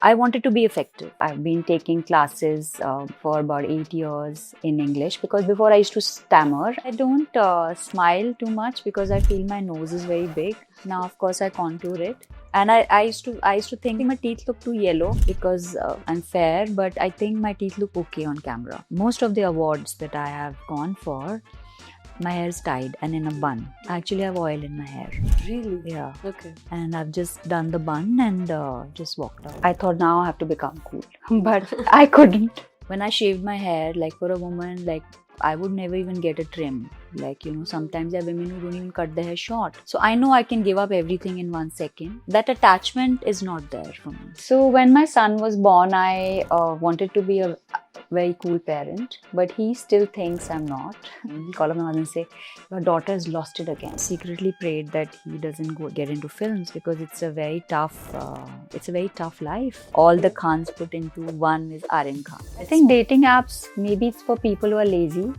I wanted to be effective. I've been taking classes for about 8 years in English because before I used to stammer. I don't smile too much because I feel my nose is very big. Now, of course, I contour it. And I used to think my teeth look too yellow because I'm fair, but I think my teeth look okay on camera. Most of the awards that I have gone for, my hair is tied and in a bun. I actually have oil in my hair. Really? Yeah. Okay. And I've just done the bun and just walked out. I thought now I have to become cool, but I couldn't. When I shaved my hair, like for a woman, like I would never even get a trim. Like, sometimes there are women who don't even cut their hair short. So I know I can give up everything in 1 second. That attachment is not there for me. So when my son was born, I wanted to be a very cool parent, but he still thinks I'm not. He'll call up my mother and say, your daughter has lost it again. Secretly prayed that he doesn't get into films because it's a very tough life. All the Khans put into one is Aryan Khan. I think dating apps, maybe it's for people who are lazy,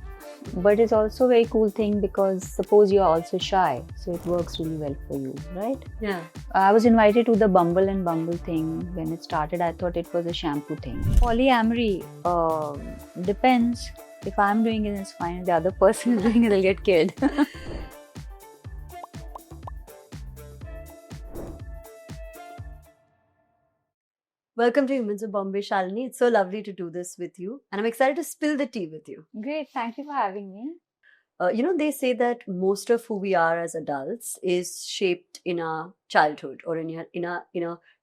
but it's also a very cool thing because suppose you're also shy, so it works really well for you, right? Yeah. I was invited to the Bumble and Bumble thing. When it started, I thought it was a shampoo thing. Polyamory depends. If I'm doing it, it's fine. If the other person is doing it, they'll get killed. Welcome to Humans of Bombay, Shalini. It's so lovely to do this with you, and I'm excited to spill the tea with you. Great. Thank you for having me. They say that most of who we are as adults is shaped in our childhood or in our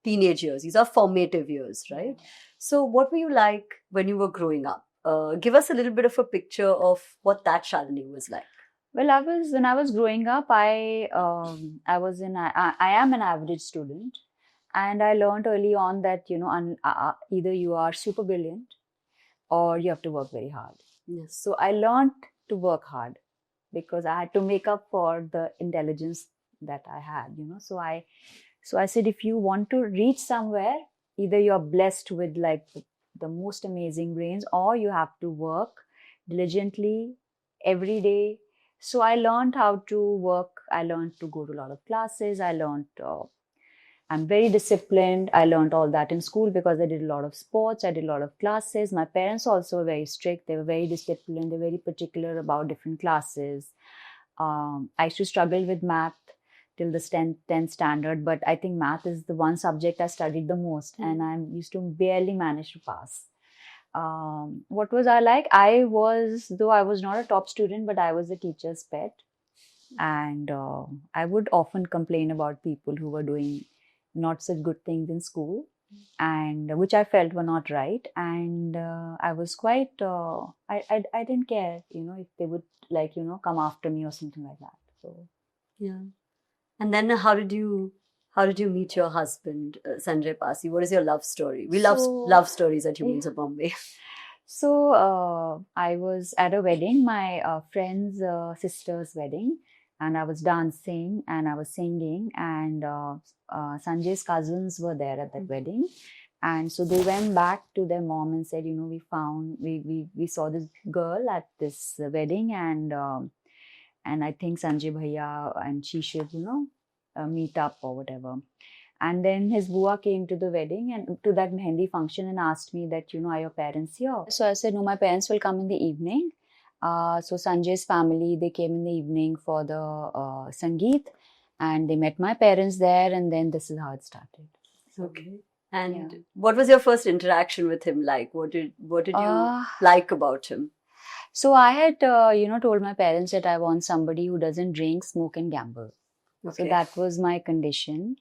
teenage years. These are formative years, right? So, what were you like when you were growing up? Give us a little bit of a picture of what that Shalini was like. Well, when I was growing up, I am an average student, and I learned early on that either you are super brilliant or you have to work very hard. Yes. So I learned to work hard because I had to make up for the intelligence that I had. So I said, if you want to reach somewhere, either you're blessed with like the most amazing brains, or you have to work diligently every day. So I learned how to work. I learned to go to a lot of classes. I'm very disciplined. I learned all that in school because I did a lot of sports. I did a lot of classes. My parents also were very strict. They were very disciplined. They were very particular about different classes. I used to struggle with math till the 10th standard, but I think math is the one subject I studied the most, and I used to barely manage to pass. What was I like? Though I was not a top student, but I was a teacher's pet. And I would often complain about people who were doing not such good things in school, and which I felt were not right. And I was quite, I didn't care, if they would come after me or something like that. So Yeah. And then how did you meet your husband, Sanjay Pasi? What is your love story? We love love stories at Humans of Bombay. So I was at a wedding, my friend's sister's wedding, and I was dancing and I was singing, and Sanjay's cousins were there at that wedding. And so they went back to their mom and said, we saw this girl at this wedding, and I think Sanjay Bhaiya and she should, meet up or whatever. And then his bua came to the wedding and to that mehendi function and asked me that, are your parents here? So I said, no, my parents will come in the evening. So Sanjay's family, they came in the evening for the Sangeet, and they met my parents there, and then this is how it started. Okay. And what was your first interaction with him like? What did you like about him? So I had, told my parents that I want somebody who doesn't drink, smoke, and gamble. Okay. So that was my condition.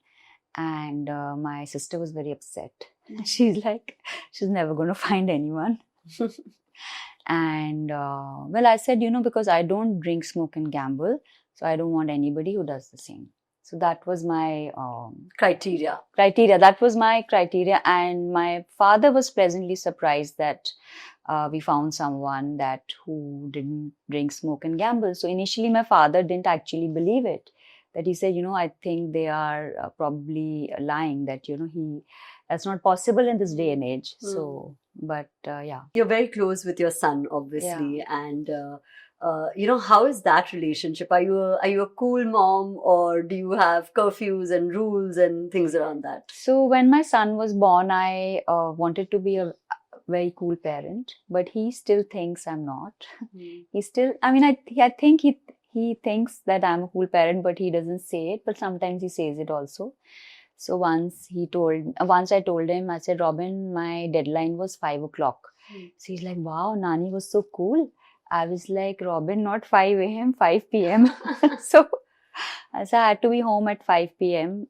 And my sister was very upset. She's like, she's never going to find anyone. And I said, because I don't drink, smoke, and gamble, so I don't want anybody who does the same. So that was my criteria. That was my criteria. And my father was pleasantly surprised that we found someone who didn't drink, smoke, and gamble. So initially, my father didn't actually believe it. That he said, I think they are probably lying, that, that's not possible in this day and age. So, but yeah. You're very close with your son, obviously. Yeah. And how is that relationship? Are you a cool mom, or do you have curfews and rules and things around that? So when my son was born, I wanted to be a very cool parent, but he still thinks I'm not. He still, I mean, I think he thinks that I'm a cool parent, but he doesn't say it. But sometimes he says it also. So once I told him, I said, Robin, my deadline was 5 o'clock. So he's like, wow, Nani was so cool. I was like, Robin, not 5 a.m., 5 p.m. So I had to be home at 5 p.m.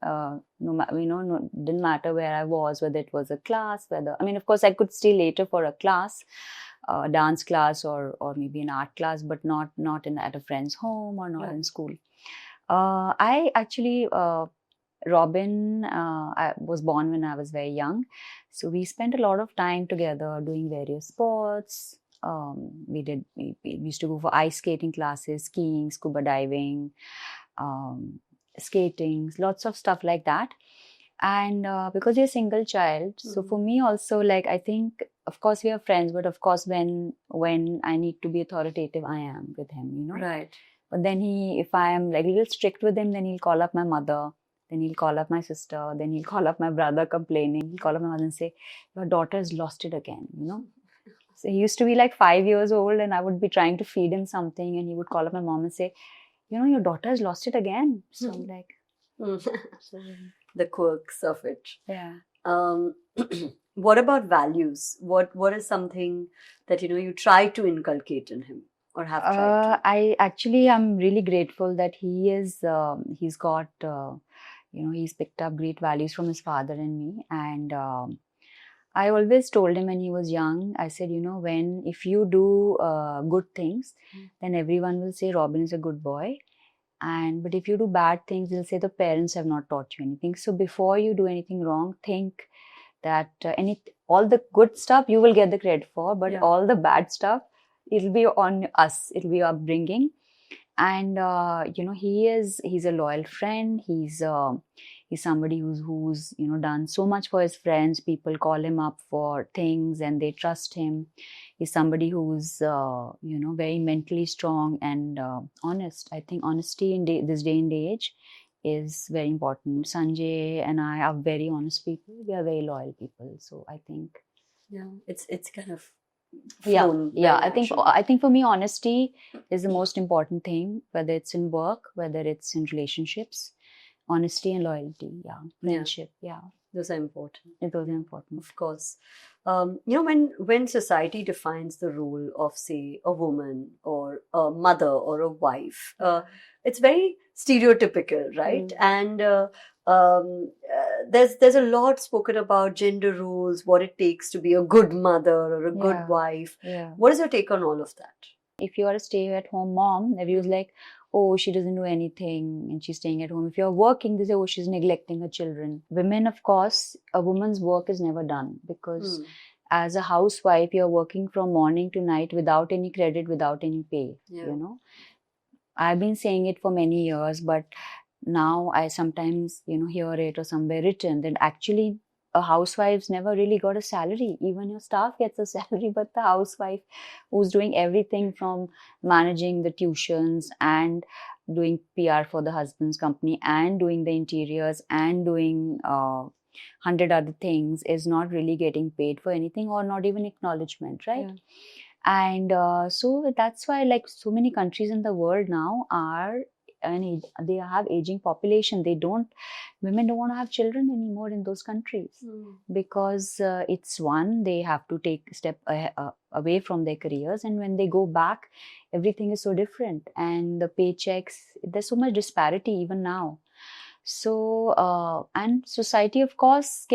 Didn't matter where I was, whether it was a class, of course, I could stay later for a class, a dance class or maybe an art class, but not at a friend's home or not in school. I actually, Robin, I was born when I was very young. So we spent a lot of time together doing various sports. We used to go for ice skating classes, skiing, scuba diving, skating, lots of stuff like that. And because you're a single child, so for me also, like, I think, of course, we are friends, but of course, when I need to be authoritative, I am with him, Right. But then if I am like a little strict with him, then he'll call up my mother, then he'll call up my sister, then he'll call up my brother complaining, he'll call up my mother and say, your daughter has lost it again, So he used to be like 5 years old, and I would be trying to feed him something, and he would call up my mom and say, your daughter has lost it again. So I'm like, the quirks of it. Yeah. What about values? What is something that you try to inculcate in him or have tried to? I'm really grateful that he's got he's picked up great values from his father and me. And I always told him when he was young, I said, if you do good things, then everyone will say Robin is a good boy. But if you do bad things, they'll say the parents have not taught you anything. So before you do anything wrong, think that all the good stuff you will get the credit for, but all the bad stuff, it'll be on us. It'll be upbringing. And he's a loyal friend. He's somebody who's done so much for his friends. People call him up for things and they trust him. He's somebody who's very mentally strong and honest. I think honesty in this day and age is very important. Sanjay and I are very honest people. We are very loyal people. So I think it's kind of I think for me, honesty is the most important thing, whether it's in work, whether it's in relationships. Honesty and loyalty, friendship, those are important. Those are important, of course. When society defines the role of, say, a woman or a mother or a wife, it's very stereotypical, right? And there's a lot spoken about gender roles, what it takes to be a good mother or a good wife. What is your take on all of that? If you are a stay-at-home mom, everyone's like, oh, she doesn't do anything and she's staying at home. If you're working, they say, oh, she's neglecting her children. Women, of course, a woman's work is never done because as a housewife, you're working from morning to night without any credit, without any pay, I've been saying it for many years, but now I sometimes, hear it or somewhere written that actually a housewife's never really got a salary. Even your staff gets a salary, but the housewife who's doing everything from managing the tuitions and doing PR for the husband's company and doing the interiors and doing 100 other things is not really getting paid for anything or not even acknowledgement, right? And so that's why, like, so many countries in the world now they have aging population. Women don't want to have children anymore in those countries because it's they have to take a step away from their careers, and when they go back, everything is so different, and the paychecks, there's so much disparity even now. So and society, of course,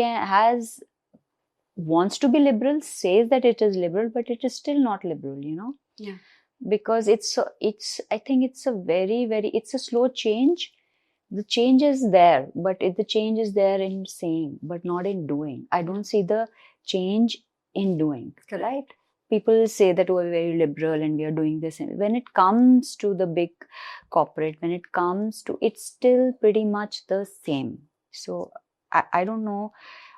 wants to be liberal, says that it is liberal, but it is still not liberal, because I think it's a very, very, it's a slow change. The change is there, but the change is there in saying, but not in doing. I don't see the change in doing. Correct. Right? People say that we're very liberal and we are doing this. And when it comes to the big corporate, it's still pretty much the same. So I don't know,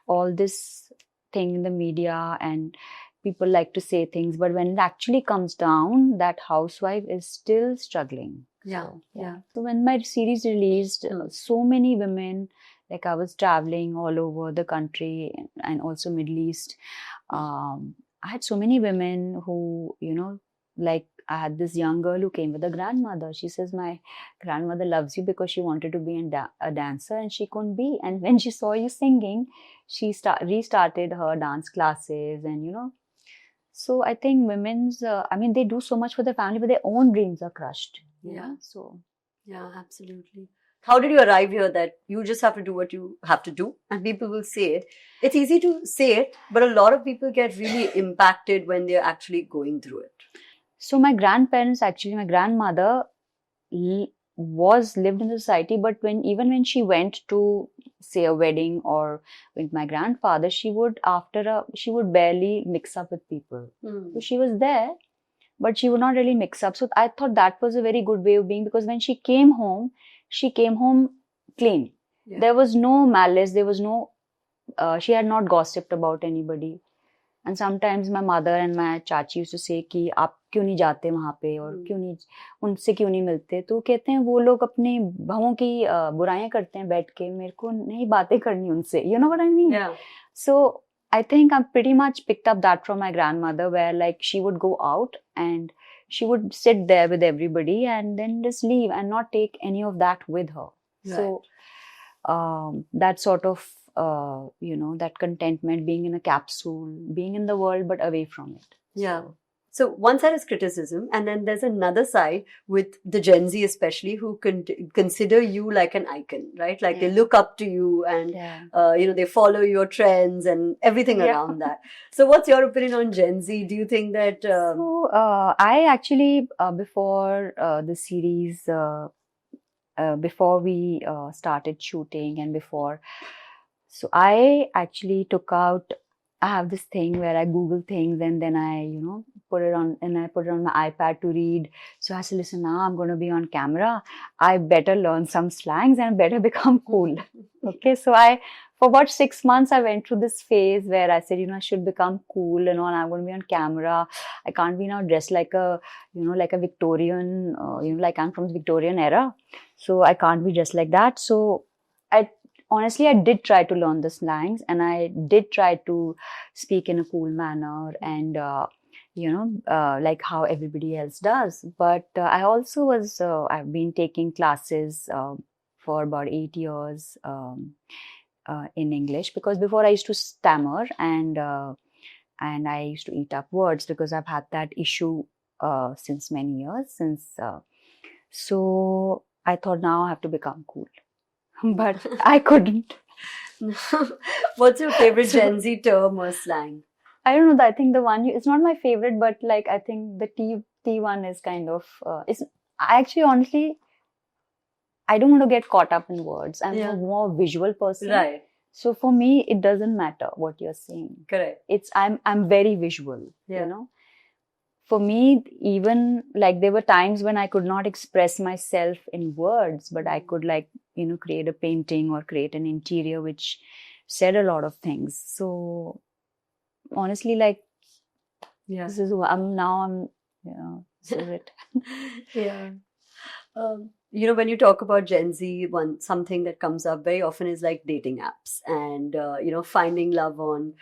all this thing in the media and people like to say things, but when it actually comes down, that housewife is still struggling. Yeah, So, yeah. So when my series released, so many women, like I was traveling all over the country and also Middle East. I had so many women who, like I had this young girl who came with a grandmother. She says, my grandmother loves you because she wanted to be a dancer and she couldn't be. And when she saw you singing, she restarted her dance classes and. So I think they do so much for their family, but their own dreams are crushed. So. Yeah, absolutely. How did you arrive here that you just have to do what you have to do and people will say it? It's easy to say it, but a lot of people get really impacted when they're actually going through it. So my grandparents, actually, my grandmother lived in the society, but even when she went to say a wedding or with my grandfather, she would barely mix up with people. So she was there, but she would not really mix up. So I thought that was a very good way of being, because when she came home clean. Yeah. There was no malice. There was no. She had not gossiped about anybody. And sometimes my mother and my chachi used to say कि आप क्यों नहीं जाते वहाँ पे और उनसे क्यों नहीं मिलते, तो कहते हैं वो लोग अपने बहुओं की बुराइयां करते हैं बैठ के, मेरे को नहीं बातें करनी उनसे. You know what I mean? Yeah. So I think I pretty much picked up that from my grandmother, where like she would go out and she would sit there with everybody and then just leave and not take any of that with her. Right. So that sort of that contentment, being in a capsule, being in the world but away from it. Yeah. So one side is criticism, and then there's another side with the Gen Z especially, who consider you like an icon, right? Like they look up to you and they follow your trends and everything around that. So what's your opinion on Gen Z? Do you think that So I actually before the series before we started shooting and before, so I actually I have this thing where I Google things and then I, put it on my iPad to read. So I said, listen, now I'm going to be on camera. I better learn some slangs and better become cool. Okay. So for about 6 months, I went through this phase where I said, I should become cool and all. I'm going to be on camera. I can't be now dressed like a Victorian, like I'm from the Victorian era. So I can't be dressed like that. So honestly, I did try to learn the slangs and I did try to speak in a cool manner and, like how everybody else does. But I also I've been taking classes for about 8 years in English, because before I used to stammer and I used to eat up words because I've had that issue since many years. So I thought now I have to become cool. But I couldn't. What's your favorite Gen Z term or slang? I don't know. I think the one it's not my favorite, but like I think the T one is kind of. I actually honestly, I don't want to get caught up in words. I'm a more visual person, right? So for me, it doesn't matter what you're saying. Correct. I'm very visual. For me, even like there were times when I could not express myself in words, but I could create a painting or create an interior which said a lot of things. So honestly, this is who I'm, this is it. Yeah. When you talk about Gen Z, something that comes up very often is like dating apps and finding love on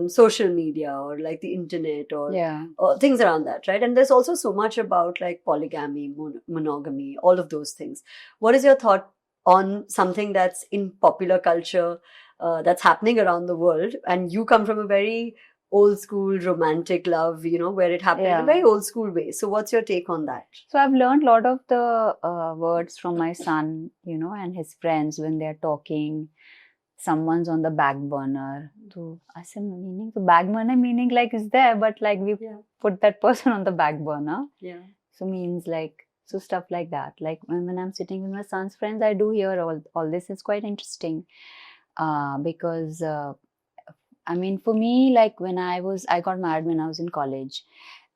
social media or like the internet or things around that, right? And there's also so much about like polygamy, monogamy, all of those things. What is your thought on something that's in popular culture that's happening around the world, and you come from a very old school romantic love, where it happened in a very old school way. So what's your take on that? So I've learned a lot of the words from my son, and his friends when they're talking. Someone's on the back burner. So I said, meaning the back burner meaning like is there, but like we put that person on the back burner. Yeah. So means like, so stuff like that. Like when I'm sitting with my son's friends, I do hear all this. It's quite interesting because for me, like when I got married when I was in college,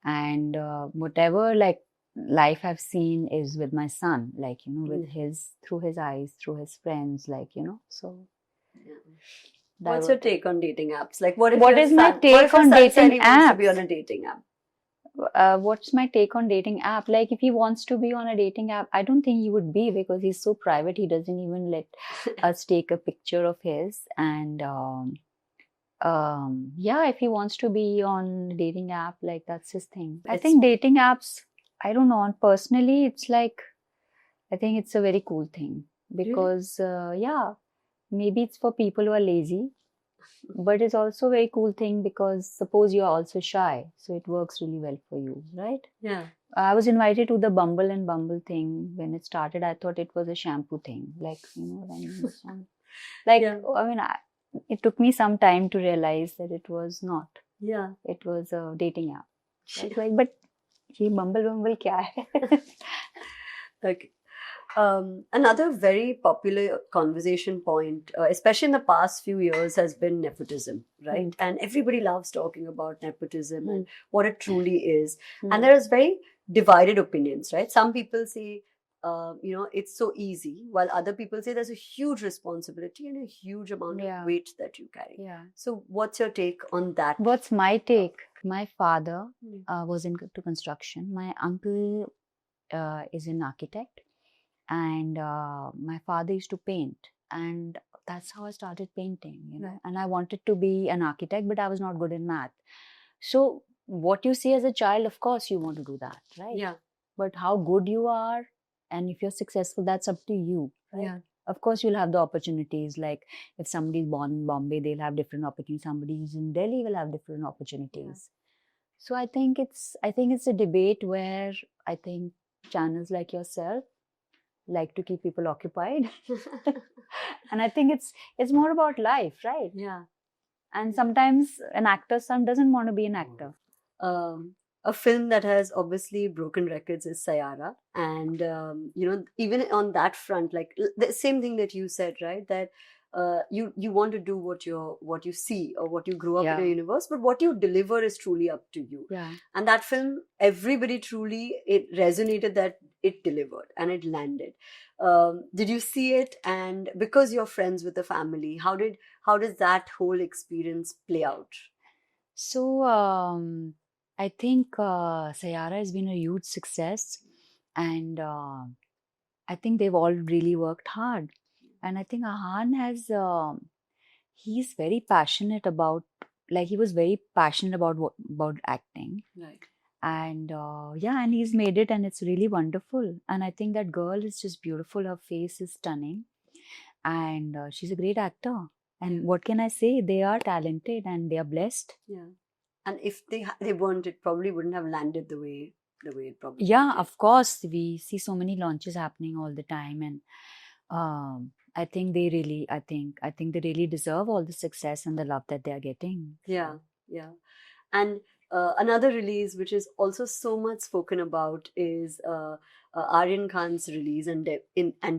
and whatever like life I've seen is with my son, like, with through his eyes, through his friends, like, so. What's your take on dating apps? Like, what if What your is my son, take what if your on son said dating he wants to be apps? on a dating app? What's my take on dating app? Like, if he wants to be on a dating app, I don't think he would be, because he's so private. He doesn't even let us take a picture of his. And yeah, if he wants to be on a dating app, like, that's his thing. I think dating apps, I don't know, personally, it's like, I think it's a very cool thing, because yeah, maybe it's for people who are lazy, but it's also a very cool thing, because suppose you are also shy, so it works really well for you, right? Yeah. I was invited to the Bumble and Bumble thing. When it started, I thought it was a shampoo thing, like, when it's on, like, Yeah. I mean, it took me some time to realize that it was not. Yeah. It was a dating app. I was like, but ye Bumble kya hai? Okay. Another very popular conversation point, especially in the past few years, has been nepotism, right? And everybody loves talking about nepotism and what it truly is. And there is very divided opinions, right? Some people say, it's so easy, while other people say there's a huge responsibility and a huge amount of weight that you carry. Yeah. So, what's your take on that? What's my take? My father was into construction. My uncle is an architect. And my father used to paint, and that's how I started painting, And I wanted to be an architect, but I was not good in math. So what you see as a child, of course you want to do that, right? Yeah. But how good you are, and if you're successful, that's up to you, right? Yeah. Of course you'll have the opportunities, like if somebody's born in Bombay, they'll have different opportunities. Somebody's in Delhi will have different opportunities. So I think it's a debate where I think channels like yourself like to keep people occupied. And I think it's more about life, right? Yeah. And sometimes an actor's son doesn't want to be an actor. A film that has obviously broken records is Sayara. And, even on that front, like the same thing that you said, right? That you want to do what you see or what you grew up in a universe, but what you deliver is truly up to you. Yeah. And that film, everybody truly, it resonated that it delivered and it landed. Did you see it? And because you're friends with the family, how does that whole experience play out? So I think Sayara has been a huge success, and I think they've all really worked hard. And I think Ahan has he's very passionate about, like, he was very passionate about acting. Right. And and he's made it, and it's really wonderful. And I think that girl is just beautiful. Her face is stunning, and she's a great actor. And what can I say? They are talented and they are blessed. Yeah. And if they weren't, it probably wouldn't have landed the way it probably did. Of course, we see so many launches happening all the time, and I think they really deserve all the success and the love that they are getting. Yeah. And another release which is also so much spoken about is Aryan Khan's release and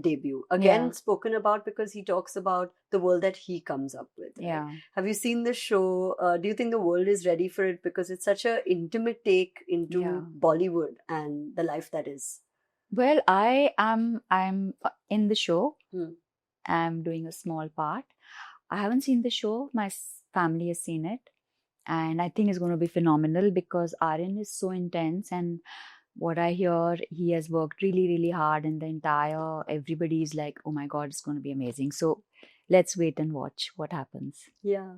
debut. Again, spoken about because he talks about the world that he comes up with. Right? Yeah. Have you seen the show? Do you think the world is ready for it? Because it's such an intimate take into Bollywood and the life that is. Well, I'm in the show. I'm doing a small part. I haven't seen the show. My family has seen it. And I think it's going to be phenomenal, because Aryan is so intense, and what I hear, he has worked really, really hard, and everybody is like, oh my God, it's going to be amazing. So let's wait and watch what happens. Yeah.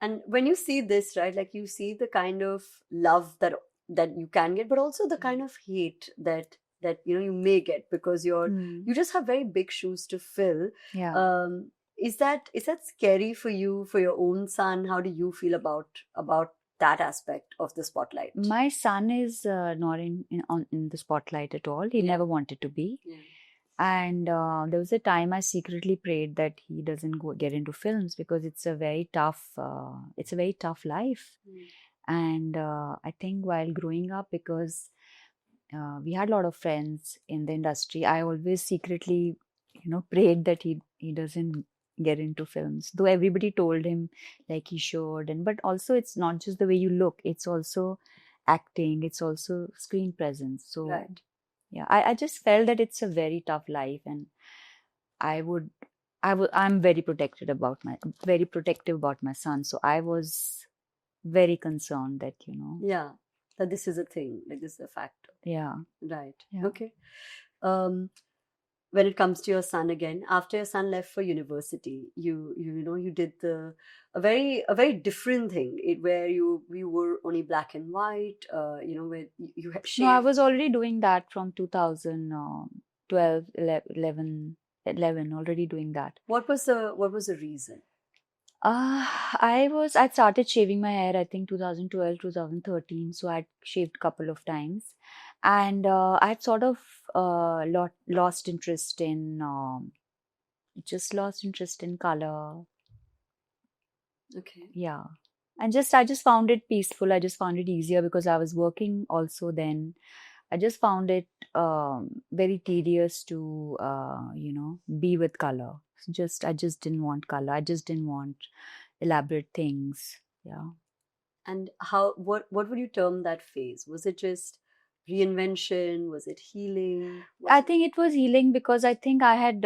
And when you see this, right, like you see the kind of love that you can get, but also the kind of hate that you may get, because you just have very big shoes to fill. Yeah. Is that scary for you, for your own son? How do you feel about that aspect of the spotlight? My son is not in the spotlight at all. He never wanted to be. Yeah. And there was a time I secretly prayed that he doesn't get into films, because it's a very tough life. And I think while growing up, because we had a lot of friends in the industry, I always secretly, prayed that he doesn't get into films, though everybody told him like he should. But also, it's not just the way you look, it's also acting, it's also screen presence. So yeah, I just felt that it's a very tough life, and I would I'm very protective about my son. So I was very concerned that, Yeah, that this is a thing, like this is a factor. yeah, Right. yeah. Okay. Um, when it comes to your son again, after your son left for university, you did a very different thing, where you were only black and white, where you had No, I shaved. was already doing that from 2012, 11, already doing that. What was the reason? I'd started shaving my hair, I think 2012, 2013. So I'd shaved a couple of times. And I'd sort of lost interest in, just lost interest in color. Okay. Yeah. And I just found it peaceful. I just found it easier because I was working also then. I just found it very tedious to, be with color. I just didn't want color. I just didn't want elaborate things. Yeah. And what would you term that phase? Was it just reinvention? Was it healing? I think it was healing because I think I had,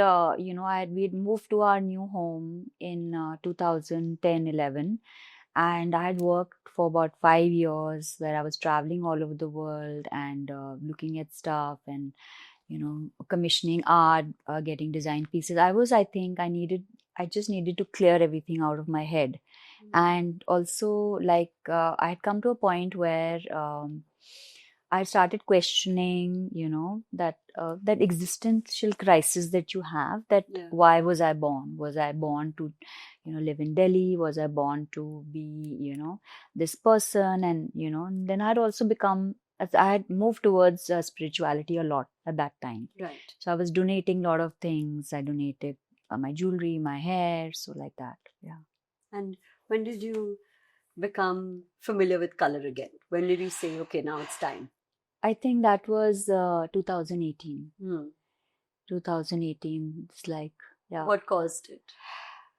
we'd moved to our new home in 2010, 11. And I had worked for about 5 years where I was traveling all over the world and looking at stuff and, commissioning art, getting design pieces. I think I just needed to clear everything out of my head. And also, like, I had come to a point where I started questioning, that existential crisis that you have, that Yeah. why was I born? Was I born to, live in Delhi? Was I born to be, this person? And, and then I'd also as I had moved towards spirituality a lot at that time. Right. So I was donating a lot of things. I donated my jewelry, my hair, so like that. Yeah. And when did you become familiar with color again? When did you say, okay, now it's time? I think that was 2018. Hmm. 2018. It's like, yeah. What caused it?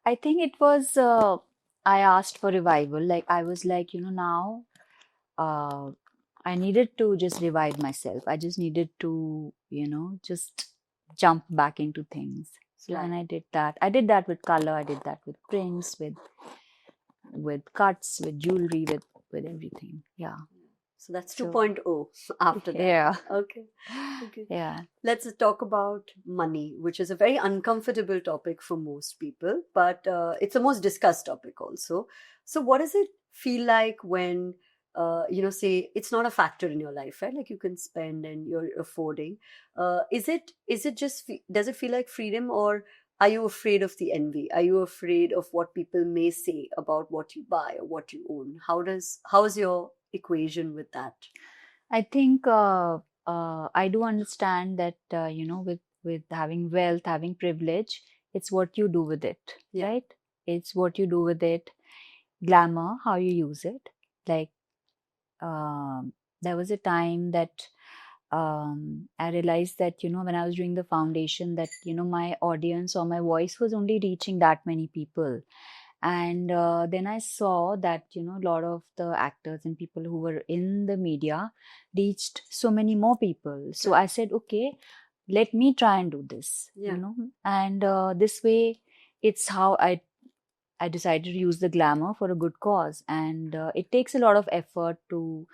I think it was, I asked for revival. Like, I was like, now uh, I needed to just revive myself. I just needed to, just jump back into things. So, and Right. I did that. I did that with color. I did that with prints, with cuts, with jewelry, with everything. Yeah. So that's So, 2.0 after that. yeah. Okay. Okay. Yeah. Let's talk about money, which is a very uncomfortable topic for most people, but it's the most discussed topic also. So, what does it feel like when, say it's not a factor in your life, right? Like you can spend and you're affording. Is it just, does it feel like freedom, or are you afraid of the envy? Are you afraid of what people may say about what you buy or what you own? How's your equation with that? I think I do understand that with having wealth, having privilege, it's what you do with it, Yeah. right? It's what you do with it. Glamour, how you use it. Like, there was a time that I realized that when I was doing the foundation, that my audience or my voice was only reaching that many people. And then I saw that a lot of the actors and people who were in the media reached so many more people. So I said, okay, let me try and do this. Yeah. And this way, it's how I decided to use the glamour for a good cause. And it takes a lot of effort to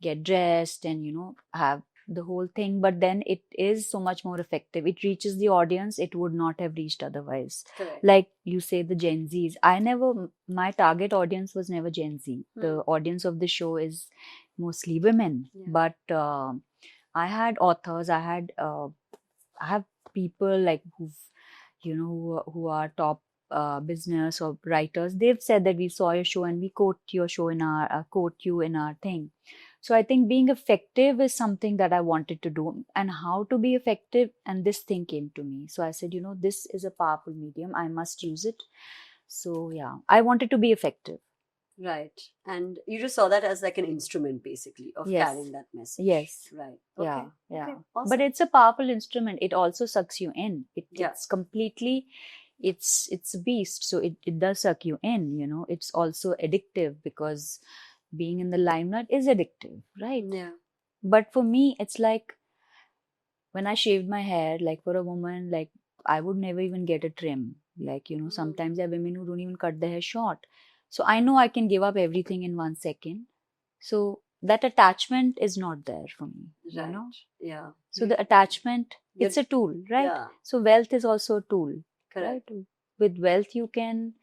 get dressed and have the whole thing, but then it is so much more effective. It reaches the audience it would not have reached otherwise. Correct. Like you say, the Gen Zs, my target audience was never Gen Z. The audience of the show is mostly women. Yeah. But I had authors, I have people like who are top business or writers. They've said that we saw your show and we quote you in our thing. So I think being effective is something that I wanted to do, and how to be effective. And this thing came to me. So I said, this is a powerful medium. I must use it. So yeah, I wanted to be effective. Right. And you just saw that as like an instrument, basically, of Yes. carrying that message. Yes. Right. Yeah. Okay. Yeah. Okay. Awesome. But it's a powerful instrument. It also sucks you in. Yeah. It's completely, it's a beast. So it does suck you in, It's also addictive because being in the limelight is addictive, right? Yeah. But for me, it's like when I shaved my hair, like for a woman, like I would never even get a trim. Like, Mm. sometimes there are women who don't even cut their hair short. So I know I can give up everything in 1 second. So that attachment is not there for me, Right. Yeah. So the attachment, You're- it's a tool, right? Yeah. So wealth is also a tool, Correct. right? With wealth, you can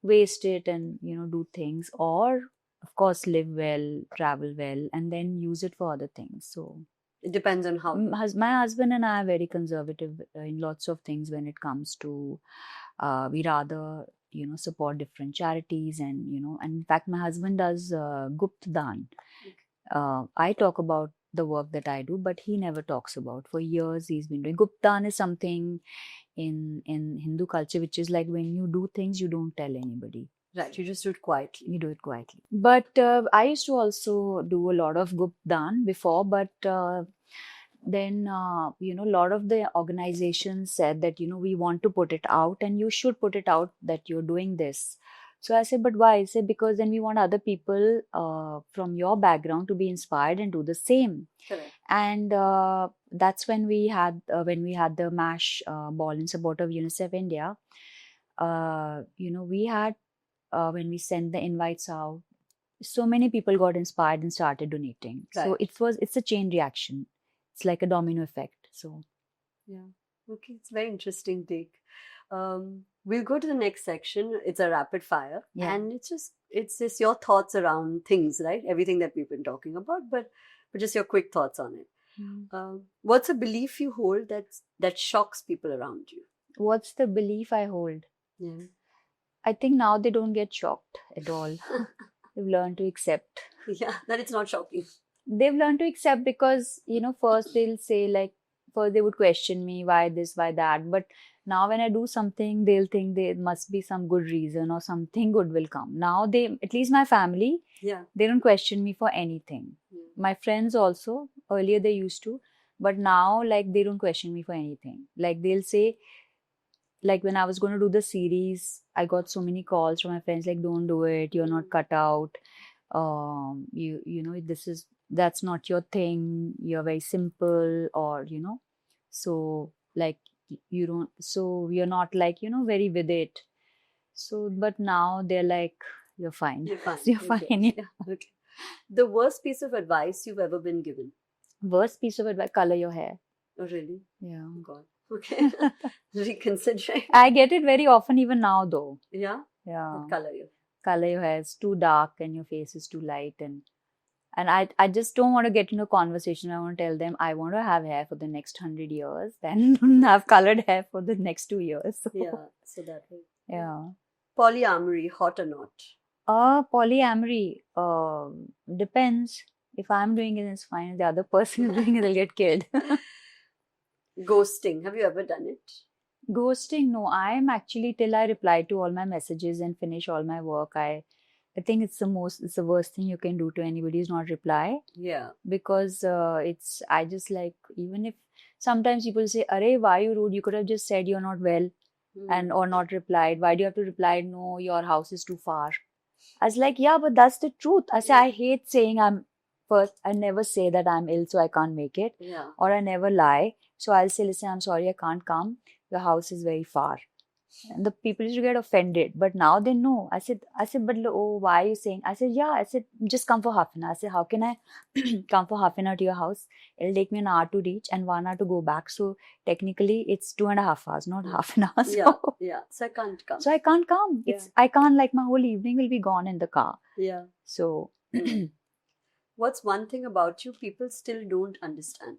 waste it and, do things, or of course, live well, travel well, and then use it for other things. So It depends on how. my husband and I are very conservative in lots of things when it comes to, we rather, support different charities and, and in fact, my husband does Gupt Dan. I talk about the work that I do, but he never talks about. For years, he's been doing Gupt Dan is something in Hindu culture, which is like when you do things, you don't tell anybody. Right. You just do it quietly. You do it quietly. But I used to also do a lot of Gupt Dan before, but then a lot of the organizations said that we want to put it out and you should put it out that you're doing this. So I said, but why? I said, because then we want other people from your background to be inspired and do the same. Correct. And that's when we had the MASH ball in support of UNICEF India. We had when we sent the invites out, so many people got inspired and started donating. So Right. it's a chain reaction. It's like a domino effect. So Yeah. Okay. It's a very interesting take. We'll go to the next section. It's a rapid fire. Yeah. And it's just your thoughts around things, right? Everything that we've been talking about, but just your quick thoughts on it. What's a belief you hold that shocks people around you? What's the belief I hold? Yeah. I think now they don't get shocked at all. They've learned to accept. Yeah, that it's not shocking. They've learned to accept because, first they'll say like, first they would question me, why this, why that. But now when I do something, they'll think there must be some good reason or something good will come. Now at least my family, Yeah. they don't question me for anything. Yeah. My friends also, earlier they used to, but now like they don't question me for anything. Like they'll say, like when I was going to do the series, I got so many calls from my friends like, don't do it, you're not cut out. That's not your thing, you're very simple, or so like you're not like very with it. So but now they're like, you're fine. You're fine. You're Okay. fine. Yeah. Yeah. Okay. The worst piece of advice you've ever been given? Worst piece of advice: color your hair. Oh, really? Yeah. Oh, God. Okay. Reconsidering. I get it very often even now though. Yeah. Yeah. What color you? Color your hair is too dark and your face is too light, and I just don't want to get into a conversation. I want to tell them I want to have hair for the next 100 years, then have colored hair for the next 2 years. So, Yeah. So that way. yeah. Polyamory, hot or not? Polyamory depends. If I'm doing it, it's fine. If the other person is doing it, they'll get killed. Ghosting. Have you ever done it? Ghosting, no. I'm actually, till I reply to all my messages and finish all my work, I think it's the worst thing you can do to anybody is not reply. Yeah. Because I just like, even if sometimes people say, Arey, why are you rude? You could have just said you're not well and or not replied. Why do you have to reply, no, your house is too far? I was like, yeah, but that's the truth. I say, I hate saying I never say that I'm ill, so I can't make it. Yeah. Or I never lie. So I'll say, listen, I'm sorry, I can't come. Your house is very far. And the people used to get offended. But now they know. I said, but oh, why are you saying? I said, yeah. I said, just come for half an hour. I said, how can I come for half an hour to your house? It'll take me an hour to reach and 1 hour to go back. So technically, it's 2.5 hours, not half an hour. So, yeah. So I can't come. So I can't come. Yeah. I can't, like, my whole evening will be gone in the car. Yeah. So what's one thing about you people still don't understand?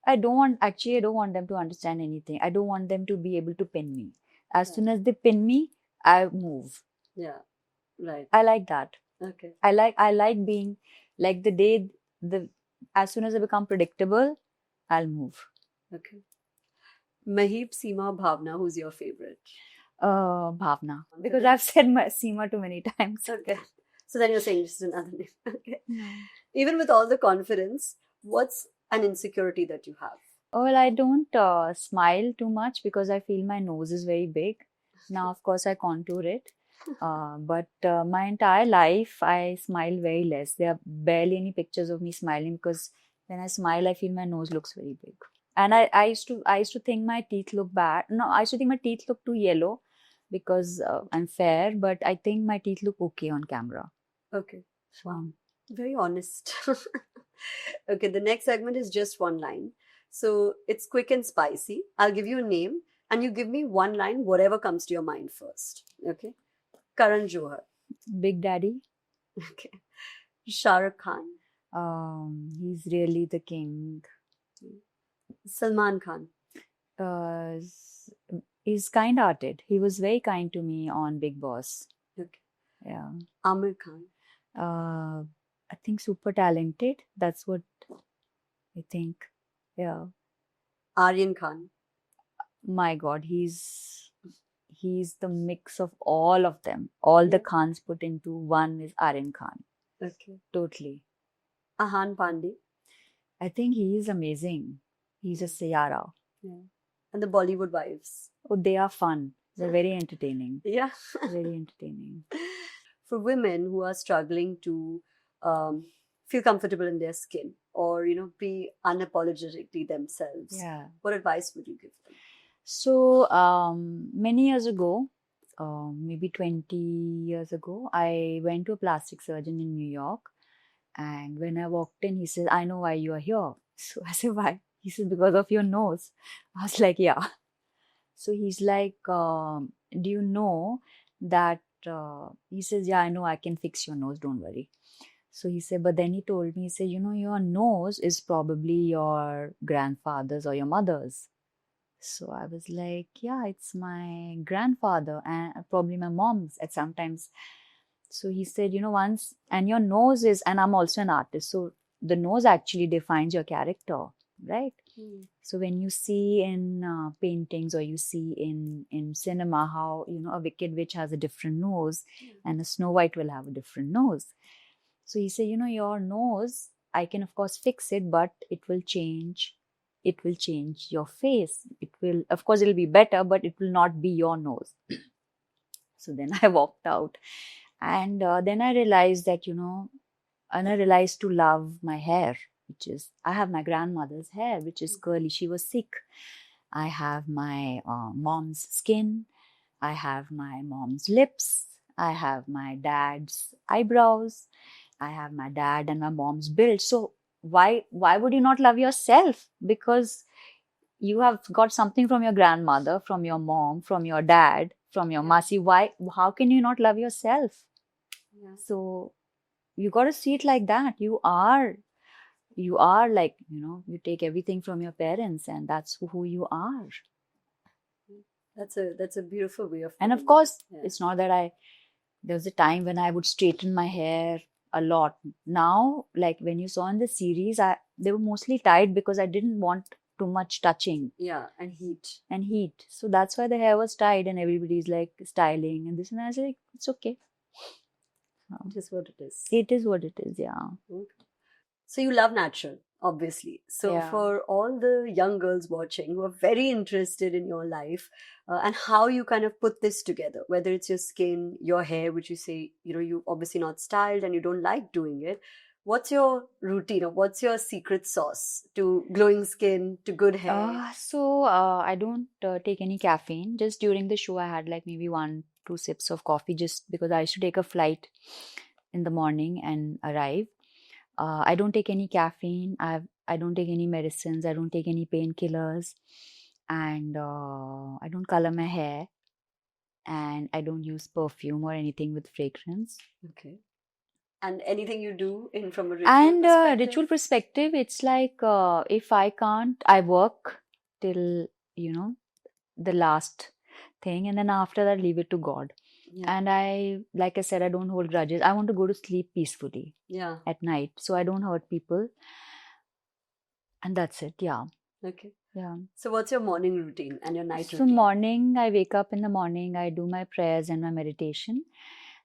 I don't want them to understand anything. I don't want them to be able to pin me. As soon as they pin me, I move. Yeah. Right. I like that. Okay. I like being like as soon as I become predictable, I'll move. Okay. Mahib, Seema, Bhavna, who's your favorite? Bhavna. Because I've said Seema too many times. Okay. So then you're saying just another name. Okay. Even with all the confidence, what's an insecurity that you have? Well, I don't smile too much because I feel my nose is very big. Now, of course, I contour it. But my entire life, I smile very less. There are barely any pictures of me smiling because when I smile, I feel my nose looks very big. And I used to think my teeth look bad. No, I used to think my teeth look too yellow because I'm fair, but I think my teeth look okay on camera. Okay. So Wow. Very honest. Okay, the next segment is just one line. So it's quick and spicy. I'll give you a name and you give me one line, whatever comes to your mind first. Okay. Karan Johar. Big Daddy, Okay. Shah Rukh Khan. he's really the king. Salman Khan. Uh, s- he's kind-hearted. He was very kind to me on Big Boss. Okay. Yeah. Amir Khan. I think super talented. That's what I think. Yeah. Aryan Khan. My God, he's the mix of all of them. All the Yeah. Khans put into one is Aryan Khan. Okay. Totally. Ahan Pandey. I think he is amazing. He's a Sayara. Yeah. And the Bollywood wives. Oh, they are fun. They're very entertaining. Yeah. Very entertaining. For women who are struggling to feel comfortable in their skin or, be unapologetically themselves, Yeah. what advice would you give them? So, many years ago, maybe 20 years ago, I went to a plastic surgeon in New York. And when I walked in, he said, I know why you are here. So I said, why? He said, because of your nose. I was like, yeah. So he's like, do you know that? He says, yeah, I know I can fix your nose. Don't worry. So he said, but then he told me, he said, your nose is probably your grandfather's or your mother's. So I was like, yeah, it's my grandfather and probably my mom's at sometimes. So he said, once, and your nose is, and I'm also an artist. So the nose actually defines your character, right? So when you see in paintings or you see in cinema how, a Wicked Witch has a different nose and a Snow White will have a different nose. So he said, your nose, I can of course fix it, but it will change. It will change your face. It will, of course, it'll be better, but it will not be your nose. So then I walked out. And then I realized that, and I realized to love my hair, which is, I have my grandmother's hair, which is curly. She was sick. I have my mom's skin. I have my mom's lips. I have my dad's eyebrows. I have my dad and my mom's build. So why would you not love yourself? Because you have got something from your grandmother, from your mom, from your dad, from your masi. How can you not love yourself? Yeah. So you got to see it like that. You are like, you take everything from your parents and that's who you are. That's a beautiful way of And of putting course, it. Yeah. it's not that there was a time when I would straighten my hair a lot. Now, like when you saw in the series, they were mostly tied because I didn't want too much touching. Yeah, and heat. So that's why the hair was tied and everybody's like styling and this and that. I was like, it's okay. It is what it is. It is what it is, yeah. Okay. So you love natural, obviously. So Yeah. for all the young girls watching who are very interested in your life and how you kind of put this together, whether it's your skin, your hair, which you say, you obviously not styled and you don't like doing it. What's your routine or what's your secret sauce to glowing skin, to good hair? So I don't take any caffeine. Just during the show, I had like maybe 1-2 sips of coffee just because I used to take a flight in the morning and arrive. I don't take any caffeine. I don't take any medicines. I don't take any painkillers, and I don't color my hair, and I don't use perfume or anything with fragrance. Okay. And anything you do from a ritual And perspective? ritual perspective, it's like if I can't, I work till the last thing, and then after that, leave it to God. Yeah. And like I said, I don't hold grudges. I want to go to sleep peacefully Yeah. at night, so I don't hurt people. And that's it. Yeah. Okay. Yeah. So what's your morning routine and your night So routine? morning, I wake up in the morning, I do my prayers and my meditation.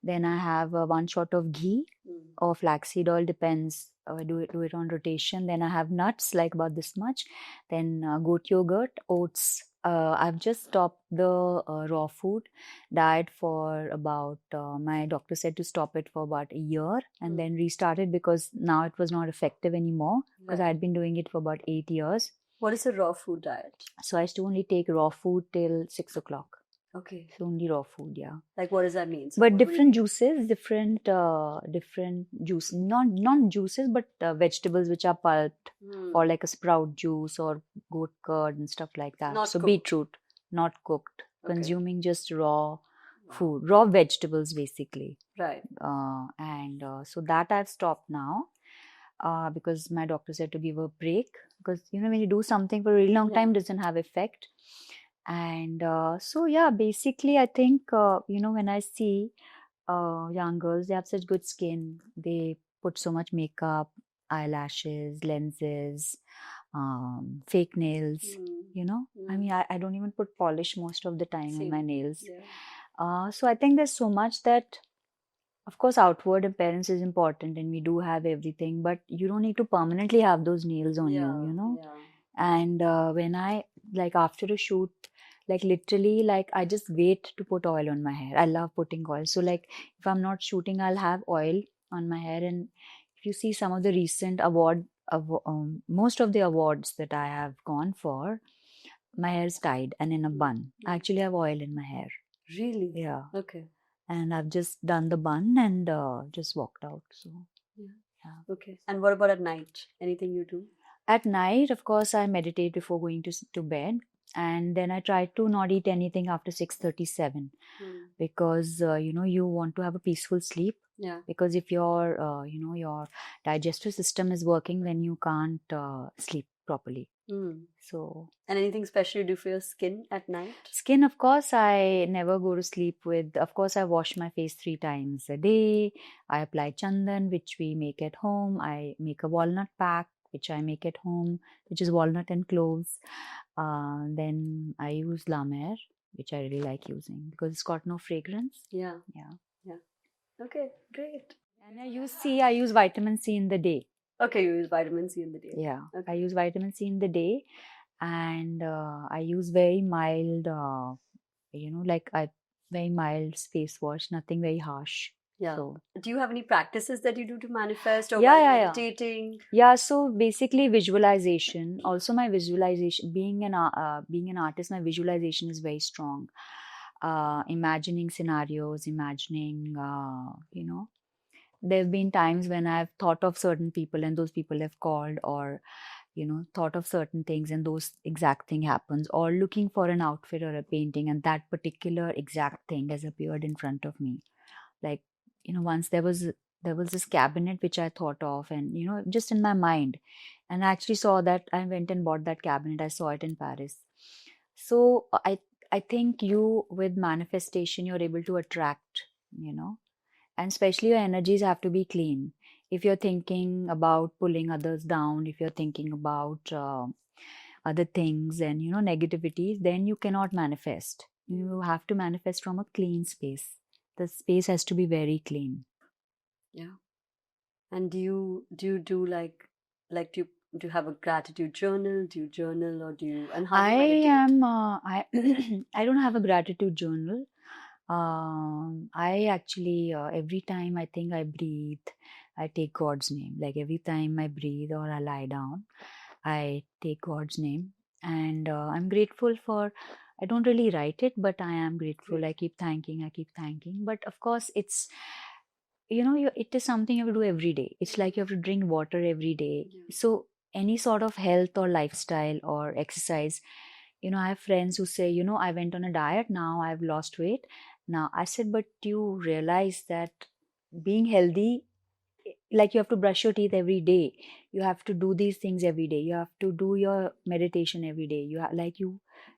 Then I have 1 shot of ghee or flaxseed oil, depends. I do it on rotation. Then I have nuts, like about this much. Then goat yogurt, oats. I've just stopped the raw food diet for about, my doctor said to stop it for about a year and then restart it because now it was not effective anymore because I had been doing it for about 8 years. What is a raw food diet? So I used to only take raw food till 6 o'clock. Okay. So only raw food, yeah. Like, what does that mean? So But what do you different mean? juices, different juice, not juices, but vegetables which are pulped, Hmm. or like a sprout juice or goat curd and stuff like that. Not So cooked. beetroot, not cooked, Okay. consuming just raw Wow. food, raw vegetables basically. Right. And so that I've stopped now, because my doctor said to give a break, because when you do something for a really long Yeah. time, it doesn't have effect. And so yeah, basically I think when I see young girls, they have such good skin, they put so much makeup, eyelashes, lenses, fake nails. I mean, I don't even put polish most of the time on my Same. nails. Yeah. So I think there's so much that, of course, outward appearance is important, and we do have everything, but you don't need to permanently have those nails on you. Yeah. And when I, like, after a shoot, like literally, like I just wait to put oil on my hair. I love putting oil. So like if I'm not shooting, I'll have oil on my hair. And if you see some of the recent most of the awards that I have gone for, my hair is tied and in a bun. I actually have oil in my hair. Really? Yeah. Okay. And I've just done the bun and just walked out. So yeah. Okay. And what about at night? Anything you do? At night, of course, I meditate before going to bed, and then I try to not eat anything after 6:37, because you want to have a peaceful sleep. Yeah. Because if your your digestive system is working, then you can't sleep properly. So, And anything special you do for your skin at night? Skin, of course, I never go to sleep with. Of course, I wash my face 3 times a day. I apply chandan, which we make at home. I make a walnut pack, which I make at home, which is walnut and cloves. Then I use La Mer, which I really like using because it's got no fragrance. Yeah. Yeah. Okay, great. And I use vitamin C in the day. Okay, you use vitamin C in the day. Yeah. Okay. I use vitamin C in the day, and I use very mild, very mild face wash, nothing very harsh. Yeah. So, do you have any practices that you do to manifest, or Yeah, while yeah, yeah. meditating? Yeah, so basically visualization. Also, my visualization, being an artist, my visualization is very strong. Imagining scenarios, imagining, there have been times when I've thought of certain people and those people have called, or thought of certain things and those exact thing happens, or looking for an outfit or a painting and that particular exact thing has appeared in front of me. Like, once there was this cabinet which I thought of, and just in my mind, and I actually saw that. I went and bought that cabinet. I saw it in Paris. So I think with manifestation, you're able to attract, and especially your energies have to be clean. If you're thinking about pulling others down, if you're thinking about other things and negativities, then you cannot manifest. You have to manifest from a clean space. The space has to be very clean. Yeah. And do you do do you have a gratitude journal? Do you journal, or do you, and how do you meditate? I don't have a gratitude journal. I actually, every time I think I breathe, I take God's name. Like every time I breathe or I lie down, I take God's name. And I'm grateful for, I don't really write it, but I am grateful. I keep thanking. But of course, it's, it is something you have to do every day. It's like you have to drink water every day. Yeah. So any sort of health or lifestyle or exercise, I have friends who say, I went on a diet, now I've lost weight. Now I said, but you realize that being healthy, like you have to brush your teeth every day. You have to do these things every day. You have to do your meditation every day.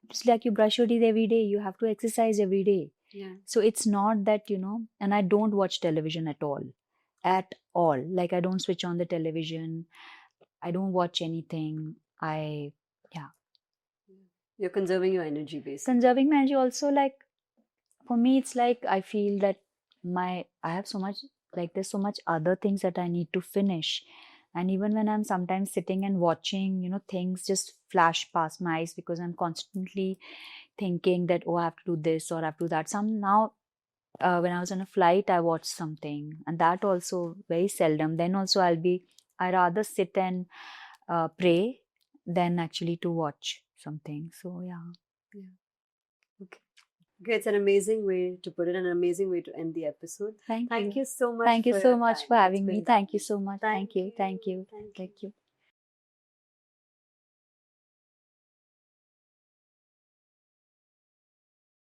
Just like you brush your teeth every day, you have to exercise every day. Yeah. So it's not that, and I don't watch television at all. At all. Like I don't switch on the television. I don't watch anything. You're conserving your energy, basically. Conserving my energy also, like, for me, it's like I feel that I have so much, like there's so much other things that I need to finish. And even when I'm sometimes sitting and watching, things just flash past my eyes because I'm constantly thinking that, oh, I have to do this or I have to do that. When I was on a flight, I watched something, and that also very seldom. Then also I rather sit and pray than actually to watch something. So yeah. Okay, it's an amazing way to put it, an amazing way to end the episode. Thank Thank you. you so much. Thank you for so your much time. for It's having me. been Thank you lovely. so much. Thank you. Thank you. Thank you. Thank you.